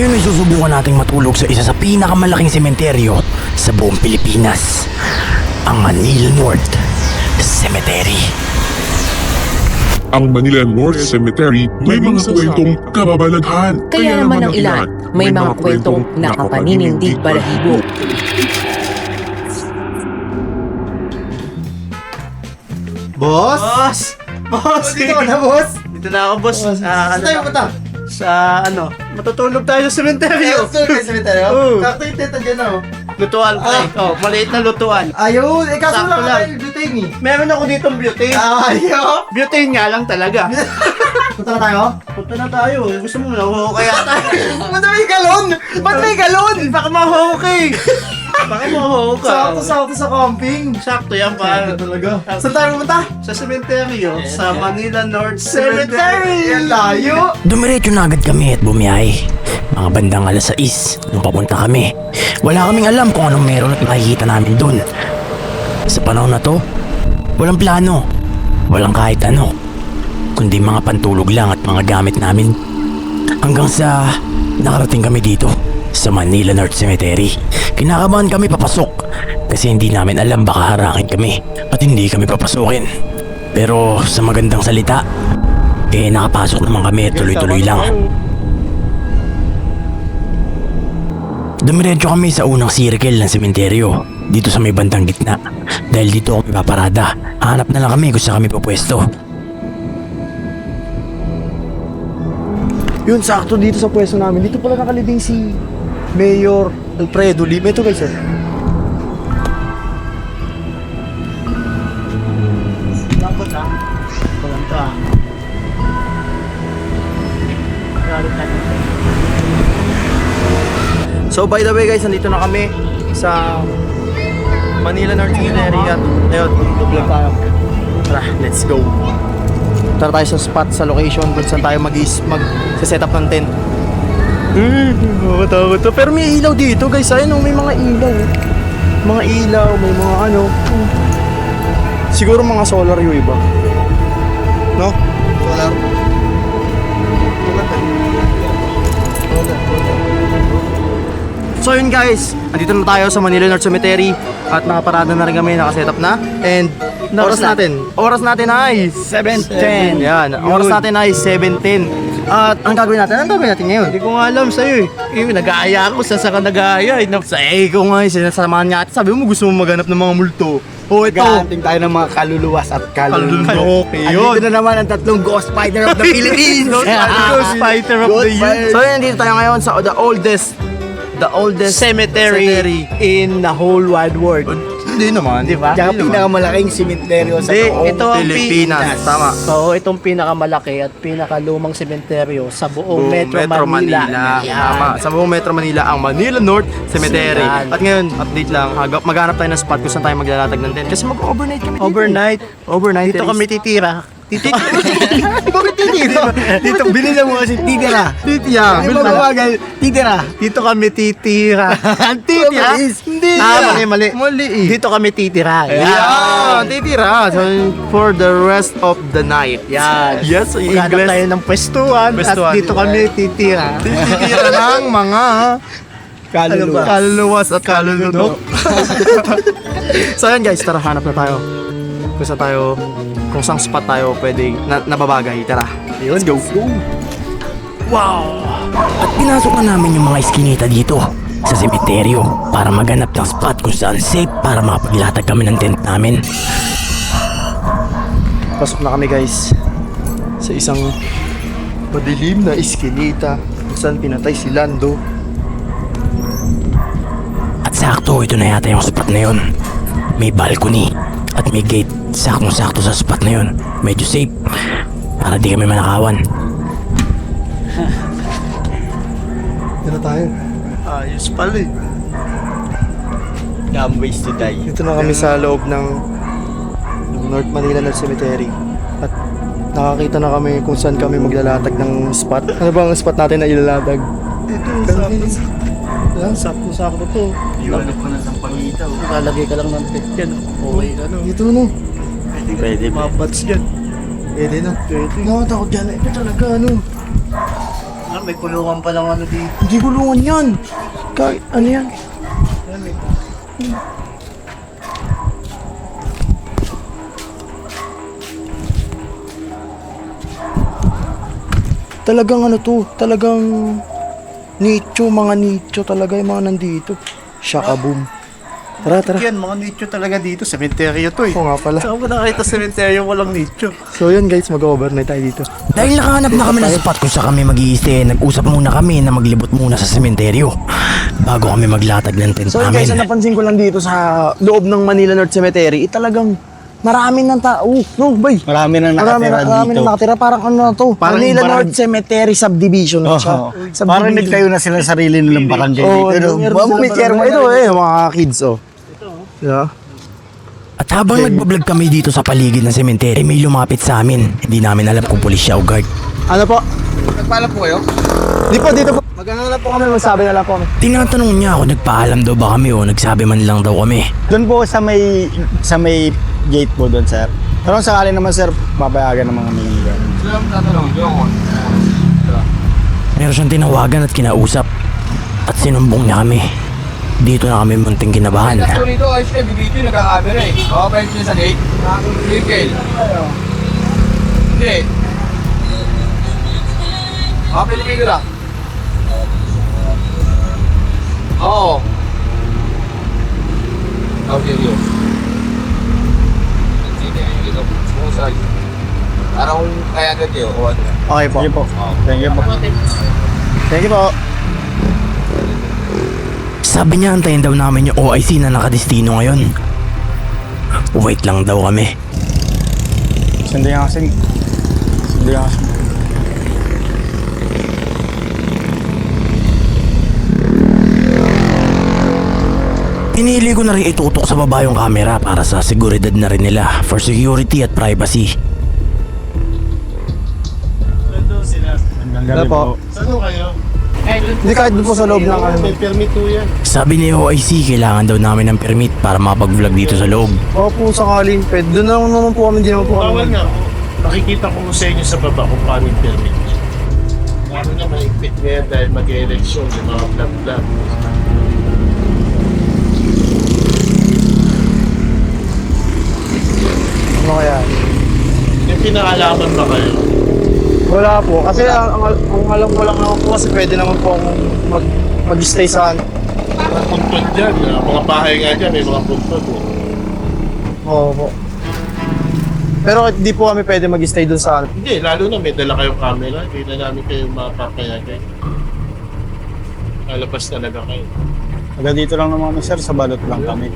Ngayon ay susubukan nating matulog sa isa sa pinakamalaking sementeryo sa buong Pilipinas, ang Manila North Cemetery. Ang Manila North Cemetery may mga kwentong kababalaghan. Kaya naman ang ilan, may mga kwentong nakapaninindig balahibo. Boss? Boss! Dito ka na, boss? Dito na ako, boss. Saan tayo punta? Matutulog tayo sa sementeryo. Gusto kayo sa cemetery? Oo. Sakto yung teta dyan, oh. Lutuan, pre. Maliit na lutuan. Ayun, kaso Sakto lang lang. kayo butane eh. Meron ako ditong butane. Ayaw! Butane nga lang talaga. Punta na tayo? Punta na tayo. Gusto mo na kaya tayo. Ba't may galon? Ba't may galon? Baka mahukay. Baka mahukay. Sakto sa camping. Sakto yan, pa. Talaga. Saan tayo pumunta? Sa sementeryo, sa Manila North Cemetery! Yan layo! Dumiretso na agad kami at bumiyahe. Mga bandang alas 6 nung papunta kami. Wala kaming alam kung anong meron at makikita namin dun. Sa panahon na to, walang plano, walang kahit ano, kundi mga pantulog lang at mga gamit namin. Hanggang sa nakarating kami dito sa Manila North Cemetery. Kinakabahan kami papasok kasi hindi namin alam baka harangin kami at hindi kami papasukin. Pero sa magandang salita, nakapasok naman kami at tuloy-tuloy lang. Dumiretso kami sa unang circle ng sementeryo, dito sa may bandang gitna. Dahil dito kami paparada, hanap na lang kami kung saan kami pupwesto. Yun, sakto dito sa pwesto namin. Dito pala nakalibing si Mayor Alfredo Lim. Ito guys, sir. Lakot ah. Paganto ah. So by the way guys, nandito na kami sa Manila North Cemetery at ayun, vlog tayo. Tara, let's go. Tara tayo sa spot, sa location kung saan tayo mag-set up ng tent. Takot to. Pero may ilaw dito guys, ayun, may mga ilaw. Mga ilaw, may mga ano. Siguro mga solar yung iba. No? Solar. So yun guys, andito na tayo sa Manila North Cemetery at nakaparada na rin kami, nakasetup na. And oras natin ay 7:10. Yan, oras natin ay 7:10. At ang gagawin natin ngayon? Hindi ko nga alam sa'yo eh. Nag-aaya ako, saan ka nag-aaya? Sa ko nga, sinasamahan nga. Sabi mo gusto mo maghanap ng mga multo. O ito, Gahanting tayo ng mga kaluluwas at kaluluwa. okay yun. Andito na naman ang tatlong Ghost Fighter of the Philippines. Ghost Fighter of the Year. So yun, nandito tayo ngayon sa the oldest Cemetery In the whole wide world. Hindi naman, di ba? Tsaka pinakamalaking sementeryo sa Hindi, buong ito ang Pilipinas. Tama. Oo, itong pinakamalaki at pinakalumang sementeryo sa buong Metro Manila. Yan. Tama. Sa buong Metro Manila, ang Manila North Cemetery. Yan. At ngayon, update lang, maghanap tayo ng spot kung saan tayo maglalatag ng tent. Kasi mag-overnight kami dito. Overnight. Dito kami titira. Bakit titira? Dito, binila mo kasi titira. Titira. Ay, mabawagal, titira. Dito kami titira. Titira? Hindi. Mali. Mali eh. Dito kami titira. Yeah, titira. So, for the rest of the night. Yan. Yes, Maghanap English. tayo ng pwestuhan at Pwestuhan. dito kami titira. Titira ng mga kaluluwas at kalulunok. So yan guys, tara, hanap na tayo. Kung saan spot tayo pwede nababagay. Tara, let's go. At pinasok na namin yung mga iskinita dito sa sementeryo para maghanap ng spot kung saan safe para makapaglatag kami ng tent namin. Pasok na kami guys sa isang madilim na iskinita kung saan pinatay si Lando. At sakto, ito na yata yung spot na yun. May balcony at may gate. Saktong-sakto sa spot na yun. Medyo safe para di kami manakawan. Dito tayo. Ayos pala eh. Dumb ways to die. Dito na kami sa loob ng North Manila North Cemetery. At nakakita na kami kung saan kami maglalatag ng spot. Ano ba ang spot natin na ilalatag? Sakto to. Iwan ko na sa pangitaw. Lalagay ka lang ng tent dyan. Okay ka no. Dito no. Pwede. Mga bats dyan. Pwede na. Nakatakot dyan. Ito talaga ano. May kulungan pa lang ano dito. Hindi gulungan yan. Kahit ano yan? Talagang ano to, talagang mga nicho talaga yung mga nandito. Shaka boom. Tara, tara. Yan, mga nicho talaga dito. Sementeryo to eh. Oo nga pala. Saan mo nakakita sementeryo walang nicho? So yun guys, mag-overnight tayo dito. Dahil nakahanap na kami ng spot kung saan kami mag-i-stay, nag-usap muna kami na maglibot muna sa sementeryo bago kami maglatag ng tent So yun guys, namin. ang napansin ko lang dito sa loob ng Manila North Cemetery, talagang marami ng tao. No, bay. Marami nang Marami na nakatira. Parang ano na to. Parang Manila barang- North Cemetery Subdivision siya. Parang nagtayo na sila sarili nilang barangay Oo, dito. may chairman. Ito mga kids oh. Yeah. At habang nagbablog kami dito sa paligid ng sementeryo, may lumapit sa amin. Hindi namin alam kung pulis siya o guard. Ano po? Nagpaalam po kayo? Di po, dito po. Magano na po kami, magsabi na lang po kami. Tinatanong niya ako nagpaalam daw ba kami o nagsabi man lang daw kami. Doon po sa may gate po doon, sir. Pero sakali naman, sir, papayagan ng mga mangingigan. Meron siyang tinawagan at kinausap. At sinumbong niya kami. Dito na kami munting kinabahan. Dito, ayos na, dito yung nagka-camera eh. Oo, pa yung sa gate. Circle. Hindi. Pilipino lang. Oo. Okay, yun. Sige, dito. Smusay. Parang kaya agad yun. Okay po. Thank you po. Thank you po. Thank you po. Sabi niya antayin daw namin yung OIC na nakadestino ngayon. Wait lang daw kami. Sindi nga kasi. Pinili ko na rin itutok sa baba yung camera para sa seguridad na rin nila for security at privacy. Ano po? Hindi kahit doon po sa loob ng ano. Sabi ni OIC kailangan daw namin ng permit para mapag-vlog dito sa loob. Opo, sakaling pwede. Doon na naman po kami, hindi naman po kami. Bawal nga. Nakikita ko sa inyo sa baba kung paano yung permit niya. Lalo na maigpit ngayon dahil mag-eleksyon yung mga vlog-vlog. Ano kaya? Yung pinakalaman ba kayo? Wala po. Kasi ang alam ko lang naman po kasi pwede naman po akong mag-stay sa ano. Mga puntod dyan. Mga bahay nga dyan, may mga puntod. Oo po. Pero hindi po kami pwede mag-stay doon sa ano. Hindi, lalo na may dala kayong camera. Hindi na namin kayo mapapayagan. Lalabas talaga kayo. Taga dito lang naman, sir, sa balot lang kami.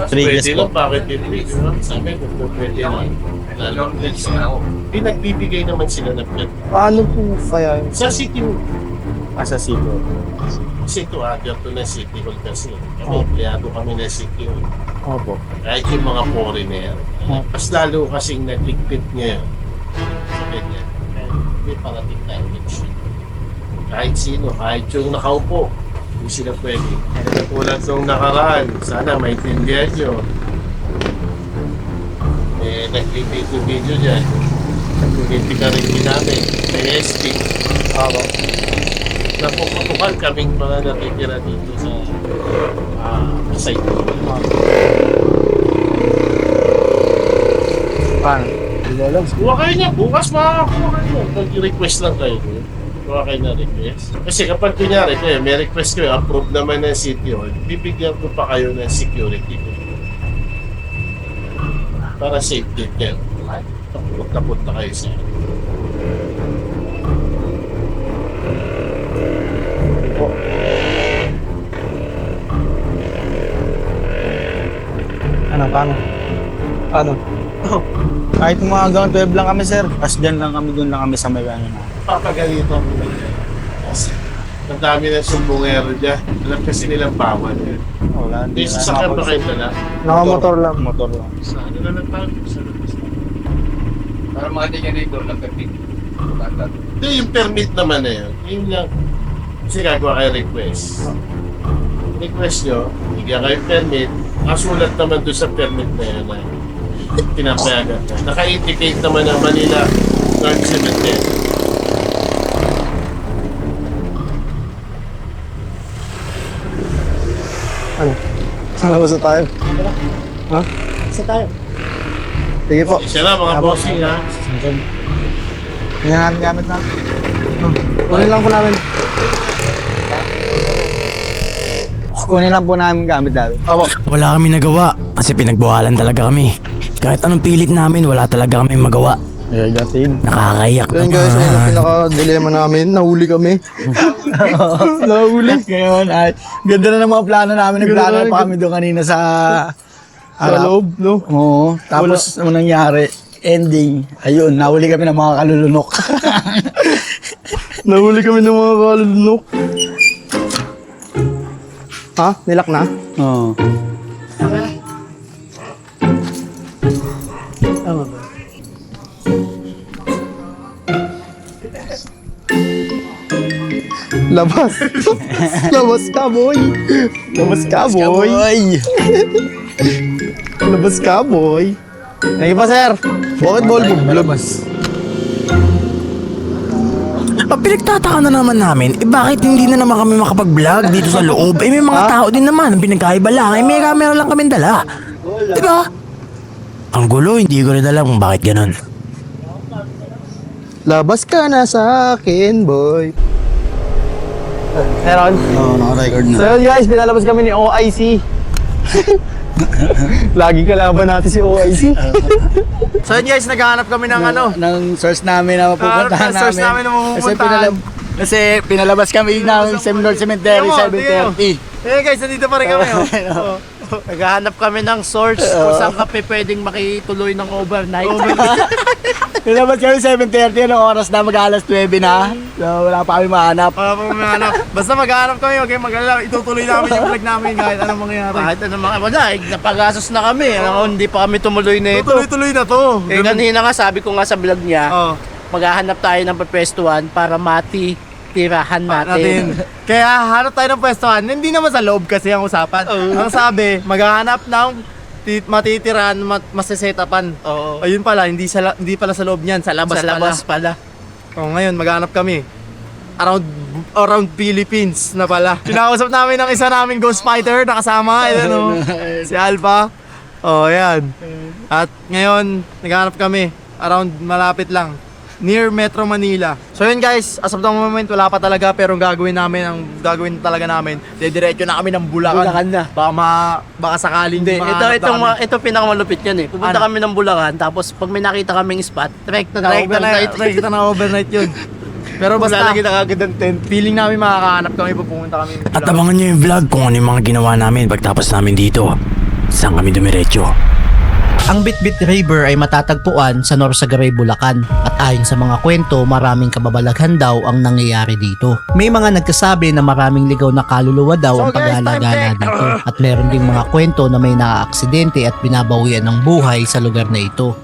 Pwede lang, bakit hindi? Sabi ko, pwede lang. Lalo na pinagbibigay naman sila ng permit. Paano po kaya yun? Sa city hall. Asa sito. Kasi ito, agad to na city hall kasi. Kami, empleyado kami na city hall. Opo. Kahit yung mga foreigner. Mas lalo kasing nagligpit ngayon. Sa ganyan. May parating na election. Kahit sino, kahit yung nakaupo, hindi sila pwede. Katulad nung nakaraan, sana maintindihan nyo. Nag-video dyan. Hindi ka rin namin. May ST. Opo. Napuputukan kaming mga nakikira dito sa site. Paano? Hindi ko alam. Kuha kayo niya. Bukas makakakuha kayo. Mag-request lang kayo. Kuha kayo na request. Kasi kapag kunyari kayo, may request kayo, approve naman ng City Hall, bibigyan ko pa kayo ng security. Para safety kayo. Punta-punta kayo sa Paano? Kahit mga hanggang 12 lang kami, sir. Pas dyan lang kami, doon lang kami sa may ano na. papagalito ako. Kasi ang dami ng sumbongero dyan. Alam kasi nilang bawal yun. Wala, Hindi, sasakyan ba kayo dala? Nakamotor lang. Motor lang. Sa ano na lang tayo? Sa labas na. Para mga tingin dito, nagpapit. Hindi, yung permit naman na yun. Yun lang. Kasi gagawa kayo request. Request nyo, bigyan kayo permit. Kasulat naman doon sa permit na yan na pinapayagan na. Naka-indicate naman ng Manila North Cemetery. Sa labas na tayo. Ha? Isa tayo. Sige po. Isa na mga bossing ha. Tingnan natin gamit natin. Kunin lang po namin. Kunin lang po namin gamit natin. Wala kami nagawa kasi pinagbawalan talaga kami. Kahit anong pilit namin, wala talaga kami magawa. Ayan natin. Nakakayak Ayun guys, ayun ang pinaka-dilemma namin. Nahuli kami. Nahuli. Ngayon ay, ganda na ng mga plano namin. Nagplano pa kami doon kanina sa loob, no? Oo. Tapos, ano nangyari? Ending. Ayun, nahuli kami ng mga kalulunok. Nahuli kami ng mga kalunok. Ha? Nilak na? Oo. Labas. Labas ka, boy. Labas ka, boy. Labas ka, boy. Thank you pa, sir. Bakit ball mo? Labas. Pinagtataka na naman namin, bakit hindi na naman kami makapag-vlog dito sa loob? May mga tao din naman, ang pinagkaiba lang, may camera lang kami dala. Diba? Ang gulo, hindi ko rin alam kung bakit ganun. Labas ka na sa akin, boy. Meron? Oo, naka-record na. So yun guys, pinalabas kami ni OIC. Lagi kalaban natin si OIC. So yun guys, naghahanap kami ng ano. Ng source namin na mapupuntahan namin. Source namin na mapupuntahan. Kasi pinalabas kami ng North Cemetery 7:30. Eh guys, nandito pa rin kami. Oh. Naghahanap kami ng source kung saan kami pwedeng makituloy ng overnight. Pinalabas kami 7:30, anong oras na mag-alas 9 na. So, wala pa kami mahanap. Wala pa maghanap. Basta maghanap kami, okay, mag-alala. Itutuloy namin yung vlog namin kahit anong mangyayari. Kahit ano mga wala, napagasos na kami. Hindi pa kami tumuloy na ito. Tuloy-tuloy na to. Eh kanina nga sabi ko nga sa vlog niya, Oh, maghahanap tayo ng pwestuhan para tirahan natin. Kaya hanap tayo ng pwestuhan. Hindi naman sa loob kasi ang usapan. Ang sabi, maghahanap ng matitirahan, masesetapan. Oo. Ayun pala, hindi pala sa loob niyan, sa labas, Sa labas pala. Oh, ngayon maghanap kami. Around Philippines na pala. Kinakausap namin ng isa naming ghost fighter na kasama, si Alpha. Oh, yan. At ngayon, naghanap kami around malapit lang. Near Metro Manila. So yun guys, as of the moment wala pa talaga, pero ang gagawin talaga namin, didiretso na kami ng Bulacan. Bulacan na. Baka sakaling Hindi, mahanap na kami. ito pinakamalupit yan eh. Pupunta Ano? kami ng Bulacan, tapos pag may nakita kaming spot, direct na overnight. Rekta na overnight yun. Pero basta, Lalagyan na kagad ng tent. feeling namin makakahanap kami, pupunta kami. At abangan nyo yung vlog kung ano yung mga ginawa namin pagtapos namin dito. Saan kami dumiretso. Ang Bitbit River ay matatagpuan sa Norsagaray, Bulacan at ayon sa mga kwento maraming kababalaghan daw ang nangyayari dito. May mga nagkasabi na maraming ligaw na kaluluwa daw ang paglalagala dito at meron ding mga kwento na may naaaksidente at binabawian ng buhay sa lugar na ito.